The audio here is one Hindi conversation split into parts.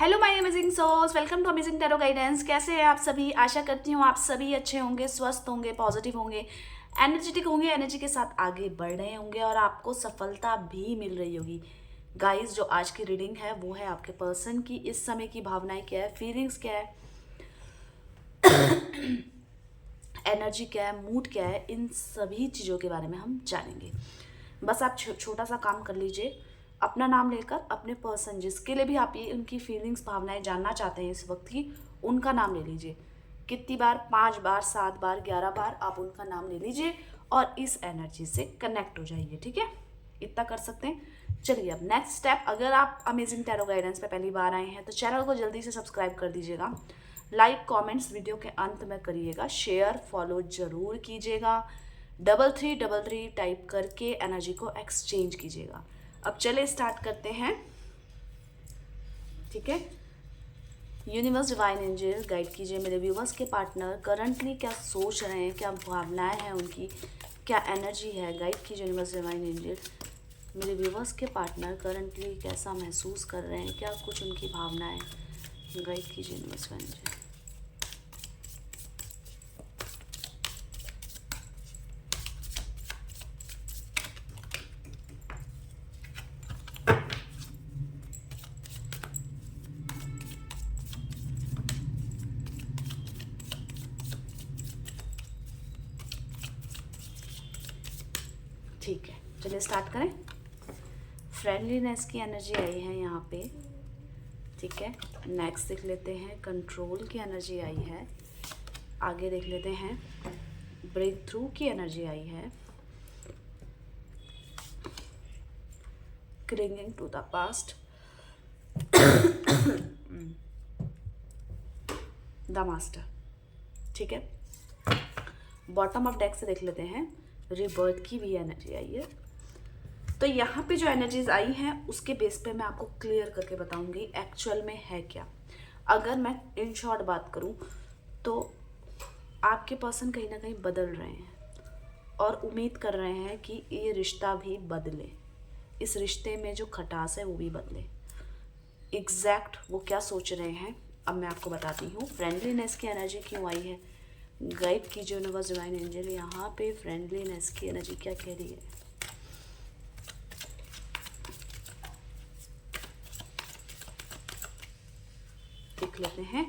Hello my amazing souls, welcome to amazing tarot guidance. कैसे हैं आप सभी? आशा करती हूँ आप सभी अच्छे होंगे, स्वस्थ होंगे, पॉजिटिव होंगे, एनर्जेटिक होंगे, एनर्जी के साथ आगे बढ़ रहे होंगे और आपको सफलता भी मिल रही होगी। गाइस, जो आज की रीडिंग है वो है आपके पर्सन की इस समय की भावनाएं क्या है, फीलिंग्स क्या है, एनर्जी क्या है, मूड क्या है, इन सभी चीज़ों के बारे में हम जानेंगे। बस आप छोटा सा काम कर लीजिए, अपना नाम लेकर अपने पर्सन जिसके लिए भी आप ये उनकी फीलिंग्स भावनाएं जानना चाहते हैं इस वक्त की, उनका नाम ले लीजिए। कितनी बार? 5 बार, 7 बार, 11 बार आप उनका नाम ले लीजिए और इस एनर्जी से कनेक्ट हो जाइए। ठीक है, इतना कर सकते हैं। चलिए अब नेक्स्ट स्टेप, अगर आप अमेजिंग टैरो गाइडेंस पे पहली बार आए हैं तो चैनल को जल्दी से सब्सक्राइब कर दीजिएगा। लाइक कमेंट्स वीडियो के अंत में करिएगा, शेयर फॉलो जरूर कीजिएगा। 3333 टाइप करके एनर्जी को एक्सचेंज कीजिएगा। अब चले स्टार्ट करते हैं। ठीक है, यूनिवर्स डिवाइन एंजल गाइड कीजिए मेरे व्यूवर्स के पार्टनर करंटली क्या सोच रहे हैं, क्या भावनाएं हैं उनकी, क्या एनर्जी है। गाइड कीजिए यूनिवर्स डिवाइन एंजल मेरे व्यूवर्स के पार्टनर करंटली कैसा महसूस कर रहे हैं, क्या कुछ उनकी भावनाएं। गाइड कीजिए यूनिवर्स डिवाइन एंजल। ठीक है, चलिए स्टार्ट करें। फ्रेंडलीनेस की एनर्जी आई है यहाँ पे। ठीक है, नेक्स्ट देख लेते हैं कंट्रोल की एनर्जी आई है। आगे देख लेते हैं ब्रेक थ्रू की एनर्जी आई है। Clinging to the past, the master. ठीक है, बॉटम ऑफ डेक से देख लेते हैं रिबर्थ की भी एनर्जी आई है। तो यहाँ पे जो एनर्जीज आई हैं उसके बेस पे मैं आपको क्लियर करके बताऊंगी एक्चुअल में है क्या। अगर मैं इन शॉर्ट बात करूँ तो आपके पर्सन कहीं ना कहीं बदल रहे हैं और उम्मीद कर रहे हैं कि ये रिश्ता भी बदले, इस रिश्ते में जो खटास है वो भी बदले। एग्जैक्ट वो क्या सोच रहे हैं अब मैं आपको बताती हूँ। फ्रेंडलीनेस की एनर्जी क्यों आई है, गाइड कीजिए यूनिवर्स डिवाइन एंजल। यहाँ पे फ्रेंडलीनेस की एनर्जी क्या कह रही है। देख लेते हैं।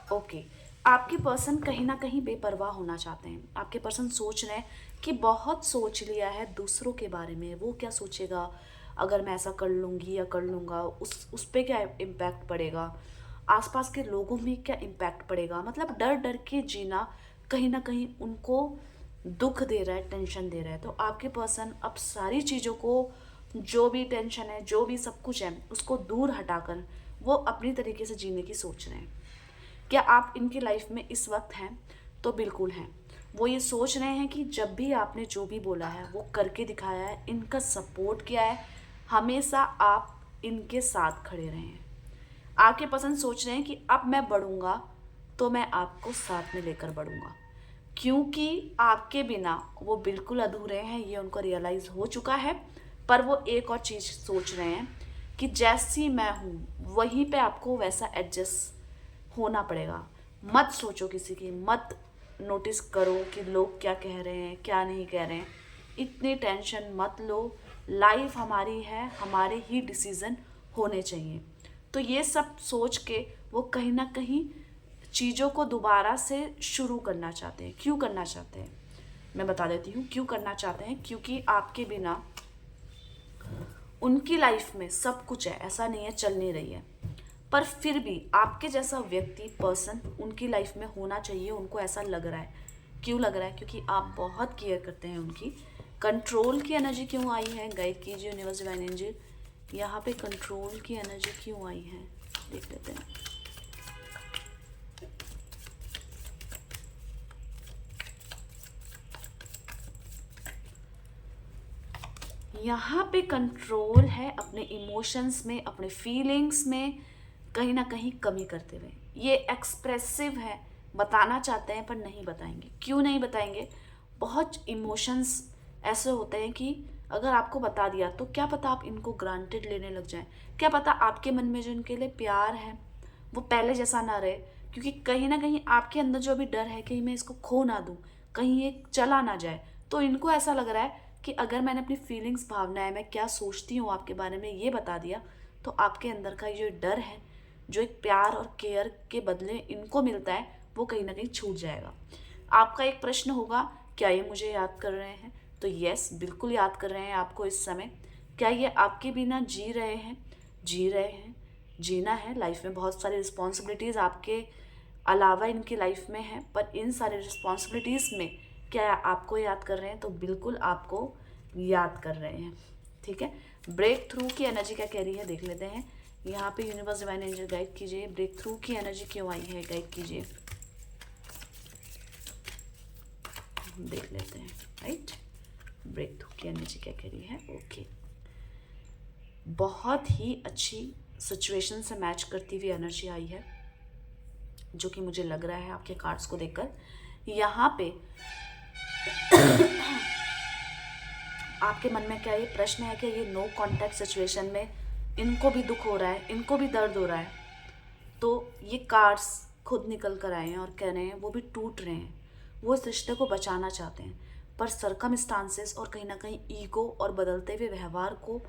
ओके, आपके पर्सन कहीं ना कहीं बेपरवाह होना चाहते हैं। आपके पर्सन सोच रहे हैं कि बहुत सोच लिया है दूसरों के बारे में, वो क्या सोचेगा अगर मैं ऐसा कर लूँगी या कर लूँगा, उस पर क्या इम्पैक्ट पड़ेगा, आसपास के लोगों में क्या इम्पैक्ट पड़ेगा। मतलब डर डर के जीना कहीं ना कहीं उनको दुख दे रहा है, टेंशन दे रहा है। तो आपके पर्सन अब सारी चीज़ों को, जो भी टेंशन है, जो भी सब कुछ है, उसको दूर हटाकर वो अपनी तरीके से जीने की सोच रहे हैं। क्या आप इनकी लाइफ में इस वक्त हैं? तो बिल्कुल हैं। वो ये सोच रहे हैं कि जब भी आपने जो भी बोला है वो करके दिखाया है, इनका सपोर्ट किया है, हमेशा आप इनके साथ खड़े रहे हैं। आपके पसंद सोच रहे हैं कि अब मैं बढ़ूंगा तो मैं आपको साथ में लेकर बढ़ूंगा, क्योंकि आपके बिना वो बिल्कुल अधूरे हैं, ये उनको रियलाइज़ हो चुका है। पर वो एक और चीज़ सोच रहे हैं कि जैसी मैं हूँ वहीं पे आपको वैसा एडजस्ट होना पड़ेगा। मत सोचो किसी की, मत नोटिस करो कि लोग क्या कह रहे हैं क्या नहीं कह रहे हैं, इतनी टेंशन मत लो। लाइफ हमारी है, हमारे ही डिसीज़न होने चाहिए। तो ये सब सोच के वो कहीं ना कहीं चीज़ों को दोबारा से शुरू करना चाहते हैं। क्यों करना चाहते हैं मैं बता देती हूँ। क्यों करना चाहते हैं, क्योंकि आपके बिना उनकी लाइफ में सब कुछ है, ऐसा नहीं है चल नहीं रही है, पर फिर भी आपके जैसा व्यक्ति पर्सन उनकी लाइफ में होना चाहिए, उनको ऐसा लग रहा है। क्यों लग रहा है? क्योंकि आप बहुत केयर करते हैं उनकी। कंट्रोल की एनर्जी क्यों आई है, गाइड कीजिए यूनिवर्स डिवाइन एंजल। यहाँ पे कंट्रोल की एनर्जी क्यों आई है, देख लेते हैं। यहाँ पे कंट्रोल है अपने इमोशंस में, अपने फीलिंग्स में कहीं ना कहीं कमी करते हुए। ये एक्सप्रेसिव है, बताना चाहते हैं पर नहीं बताएंगे। क्यों नहीं बताएंगे? बहुत इमोशंस ऐसे होते हैं कि अगर आपको बता दिया तो क्या पता आप इनको ग्रांटेड लेने लग जाएं, क्या पता आपके मन में जो इनके लिए प्यार है वो पहले जैसा ना रहे, क्योंकि कहीं ना कहीं आपके अंदर जो अभी डर है कि मैं इसको खो ना दूं, कहीं ये चला ना जाए, तो इनको ऐसा लग रहा है कि अगर मैंने अपनी फीलिंग्स, भावनाएं, मैं क्या सोचती हूँ आपके बारे में ये बता दिया, तो आपके अंदर का ये जो डर है, जो एक प्यार और केयर के बदले इनको मिलता है, वो कहीं ना कहीं छूट जाएगा। आपका एक प्रश्न होगा, क्या ये मुझे याद कर रहे हैं? तो यस, बिल्कुल याद कर रहे हैं आपको इस समय। क्या ये आपके बिना जी रहे हैं? जी रहे हैं। जीना है, लाइफ में बहुत सारी रिस्पॉन्सिबिलिटीज़ आपके अलावा इनकी लाइफ में है, पर इन सारी रिस्पॉन्सिबिलिटीज़ में क्या आपको याद कर रहे हैं? तो बिल्कुल आपको याद कर रहे हैं। ठीक है, ब्रेक थ्रू की एनर्जी क्या कह रही है देख लेते हैं। यहाँ पे यूनिवर्स डिवाइन एंजल गाइड कीजिए, ब्रेक थ्रू की एनर्जी क्यों आई है, गाइड कीजिए, देख लेते हैं। राइट, ब्रेक थ्रू की एनर्जी क्या कह रही है? ओके, बहुत ही अच्छी सिचुएशन से मैच करती हुई एनर्जी आई है, जो कि मुझे लग रहा है आपके कार्ड्स को देखकर। यहाँ पे आपके मन में क्या ये प्रश्न है कि ये नो कांटेक्ट सिचुएशन में इनको भी दुख हो रहा है, इनको भी दर्द हो रहा है, तो ये कार्ड्स खुद निकल कर आए हैं और कह रहे हैं वो भी टूट रहे हैं, वो इस रिश्ते को बचाना चाहते हैं, पर सरकमस्टांसेस और कहीं ना कहीं ईगो और बदलते हुए व्यवहार को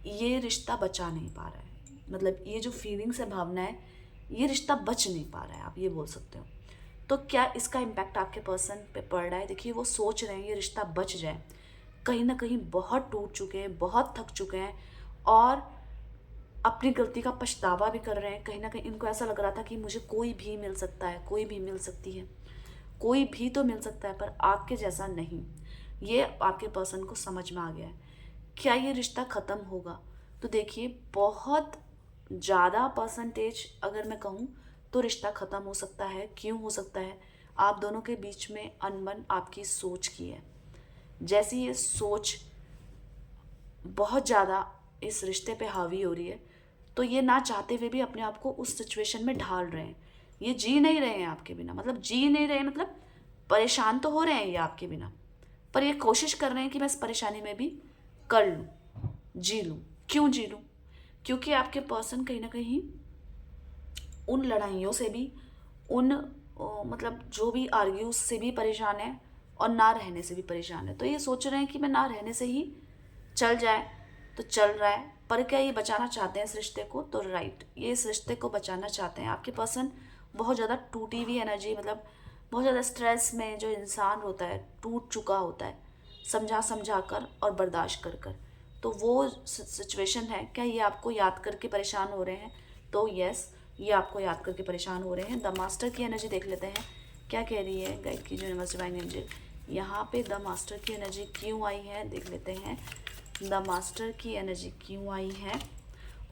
ये रिश्ता बचा नहीं पा रहा है। मतलब ये जो फीलिंग्स है, भावना है, ये रिश्ता बच नहीं पा रहा है, आप ये बोल सकते हो। तो क्या इसका इम्पैक्ट आपके पर्सन पे पड़ रहा है? देखिए, वो सोच रहे हैं ये रिश्ता बच जाए, कहीं ना कहीं बहुत टूट चुके हैं, बहुत थक चुके हैं, और अपनी गलती का पछतावा भी कर रहे हैं। कहीं ना कहीं इनको ऐसा लग रहा था कि मुझे कोई भी मिल सकता है, कोई भी मिल सकती है, कोई भी तो मिल सकता है, पर आपके जैसा नहीं। ये आपके पर्सन को समझ में आ गया है। क्या ये रिश्ता ख़त्म होगा? तो देखिए, बहुत ज़्यादा परसेंटेज अगर मैं कहूँ तो रिश्ता ख़त्म हो सकता है। क्यों हो सकता है? आप दोनों के बीच में अनबन आपकी सोच की है। जैसी ये सोच बहुत ज़्यादा इस रिश्ते पे हावी हो रही है, तो ये ना चाहते हुए भी अपने आप को उस सिचुएशन में ढाल रहे हैं। ये जी नहीं रहे हैं आपके बिना, मतलब जी नहीं रहे, मतलब परेशान तो हो रहे हैं ये आपके बिना, पर ये कोशिश कर रहे हैं कि मैं इस परेशानी में भी कर लूँ, जी लूँ। क्यों जी लूँ? क्योंकि आपके पर्सन कहीं ना कहीं उन लड़ाइयों से भी, उन मतलब जो भी आर्ग्यूज से भी परेशान है, और ना रहने से भी परेशान है। तो ये सोच रहे हैं कि मैं ना रहने से ही चल जाए, तो चल रहा है। पर क्या ये बचाना चाहते हैं इस रिश्ते को? तो राइट, ये इस रिश्ते को बचाना चाहते हैं। आपके पर्सन बहुत ज़्यादा टूटी हुई एनर्जी, मतलब बहुत ज़्यादा स्ट्रेस में जो इंसान होता है, टूट चुका होता है, समझा समझा कर और बर्दाश्त कर कर। तो वो सिचुएशन है। क्या ये आपको याद करके परेशान हो रहे हैं? तो यस, ये आपको याद करके परेशान हो रहे हैं। द मास्टर की एनर्जी देख लेते हैं, क्या कह रही है गाइड की यूनिवर्स डिवाइन एंजल। यहाँ पे द मास्टर की एनर्जी क्यों आई है देख लेते हैं। द मास्टर की एनर्जी क्यों आई है?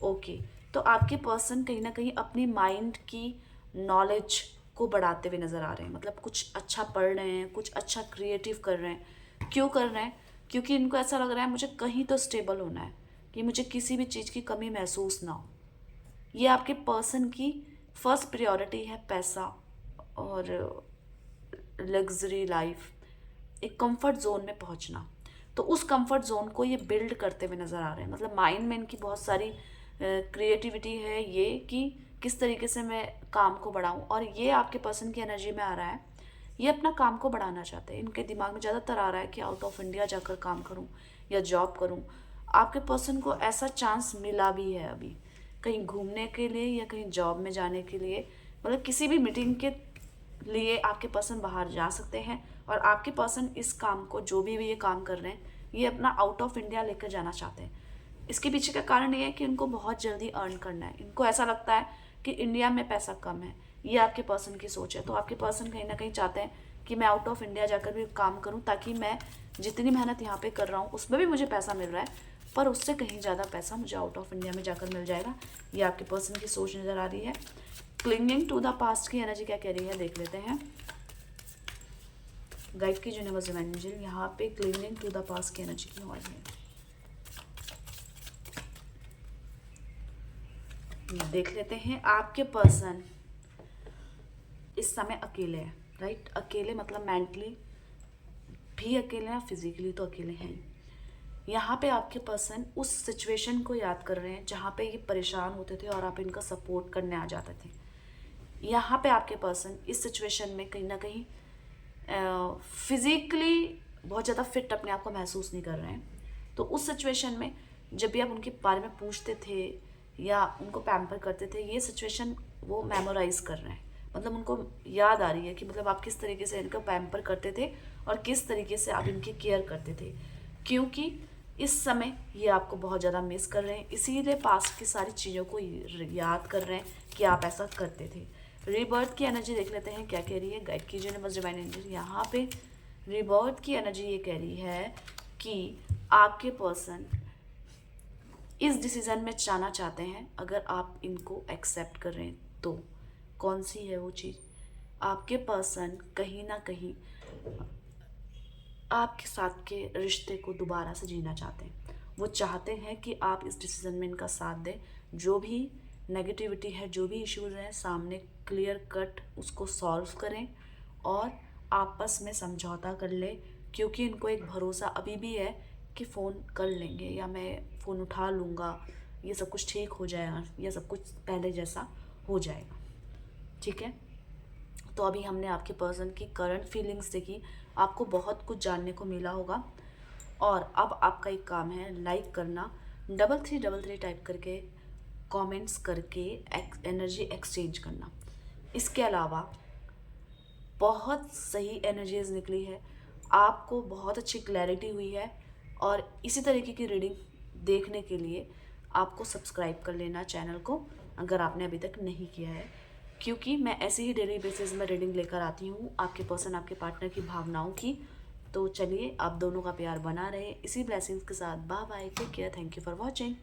ओके, तो आपके पर्सन कहीं ना कहीं अपनी माइंड की नॉलेज को बढ़ाते हुए नज़र आ रहे हैं। मतलब कुछ अच्छा पढ़ रहे हैं, कुछ अच्छा क्रिएटिव कर रहे हैं। क्यों कर रहे हैं? क्योंकि इनको ऐसा लग रहा है मुझे कहीं तो स्टेबल होना है, कि मुझे किसी भी चीज़ की कमी महसूस ना हो। ये आपके पर्सन की फर्स्ट प्रायोरिटी है, पैसा और लग्जरी लाइफ, एक कंफर्ट जोन में पहुंचना। तो उस कंफर्ट जोन को ये बिल्ड करते हुए नज़र आ रहे हैं। मतलब माइंड में इनकी बहुत सारी क्रिएटिविटी है, ये कि किस तरीके से मैं काम को बढ़ाऊं, और ये आपके पर्सन की एनर्जी में आ रहा है। ये अपना काम को बढ़ाना चाहते हैं। इनके दिमाग में ज़्यादातर आ रहा है कि आउट ऑफ इंडिया जाकर काम करूं या जॉब करूं। आपके पर्सन को ऐसा चांस मिला भी है अभी, कहीं घूमने के लिए या कहीं जॉब में जाने के लिए, मतलब किसी भी मीटिंग के लिए आपके पर्सन बाहर जा सकते हैं। और आपके पर्सन इस काम को, जो भी ये काम कर रहे हैं, ये अपना आउट ऑफ इंडिया लेकर जाना चाहते हैं। इसके पीछे का कारण ये है कि इनको बहुत जल्दी अर्न करना है। इनको ऐसा लगता है कि इंडिया में पैसा कम है। ये आपके पर्सन की सोच है। तो आपके पर्सन कहीं ना कहीं चाहते हैं कि मैं आउट ऑफ इंडिया जाकर भी काम करूं, ताकि मैं जितनी मेहनत यहाँ पे कर रहा हूँ उसमें भी मुझे पैसा मिल रहा है, पर उससे कहीं ज़्यादा पैसा मुझे आउट ऑफ इंडिया में जाकर मिल जाएगा। ये आपके पर्सन की सोच नज़र आ रही है। क्लिंगिंग टू द पास्ट की एनर्जी क्या कह रही है देख लेते हैं। गाइड की यूनिवर्स डिवाइन एंजल, यहाँ पे क्लिंगिंग टू द पास्ट की एनर्जी क्यों आई है देख लेते हैं। आपके पर्सन इस समय अकेले हैं। राइट, अकेले मतलब मेंटली भी अकेले हैं, फिजिकली तो अकेले हैं। यहाँ पे आपके पर्सन उस सिचुएशन को याद कर रहे हैं जहाँ पे ये परेशान होते थे और आप इनका सपोर्ट करने आ जाते थे। यहाँ पे आपके पर्सन इस सिचुएशन में कहीं ना कहीं फिजिकली बहुत ज़्यादा फिट अपने आप को महसूस नहीं कर रहे हैं। तो उस सिचुएशन में जब भी आप उनके बारे में पूछते थे या उनको पैम्पर करते थे, ये सिचुएशन वो मेमोराइज कर रहे हैं। मतलब उनको याद आ रही है कि मतलब आप किस तरीके से इनको पैम्पर करते थे और किस तरीके से आप इनकी केयर करते थे, क्योंकि इस समय ये आपको बहुत ज़्यादा मिस कर रहे हैं, इसीलिए पास्ट की सारी चीज़ों को याद कर रहे हैं कि आप ऐसा करते थे। रीबर्थ की एनर्जी देख लेते हैं क्या कह रही है, गाइड कीजिए यूनिवर्स डिवाइन एनर्जी। यहाँ पे रीबर्थ की एनर्जी ये कह रही है कि आपके पर्सन इस डिसीज़न में जाना चाहते हैं, अगर आप इनको एक्सेप्ट कर रहे हैं तो। कौन सी है वो चीज़? आपके पर्सन कहीं ना कहीं आपके साथ के रिश्ते को दोबारा से जीना चाहते हैं। वो चाहते हैं कि आप इस डिसीज़न में इनका साथ दें, जो भी नेगेटिविटी है, जो भी इश्यूज़ हैं सामने क्लियर कट उसको सॉल्व करें और आपस में समझौता कर ले, क्योंकि इनको एक भरोसा अभी भी है कि फ़ोन कर लेंगे या मैं फ़ोन उठा लूँगा, ये सब कुछ ठीक हो जाएगा या सब कुछ पहले जैसा हो जाएगा। ठीक है, तो अभी हमने आपके पर्सन की करंट फीलिंग्स देखी, आपको बहुत कुछ जानने को मिला होगा। और अब आपका एक काम है लाइक करना, 3333 टाइप करके कमेंट्स करके एनर्जी एक्सचेंज करना। इसके अलावा बहुत सही एनर्जीज निकली है, आपको बहुत अच्छी क्लैरिटी हुई है, और इसी तरीके की रीडिंग देखने के लिए आपको सब्सक्राइब कर लेना चैनल को, अगर आपने अभी तक नहीं किया है, क्योंकि मैं ऐसे ही डेली बेसिस में रीडिंग लेकर आती हूँ आपके पर्सन आपके पार्टनर की भावनाओं की। तो चलिए, आप दोनों का प्यार बना रहे इसी ब्लेसिंग्स के साथ। Bye bye, take care, thank you for watching.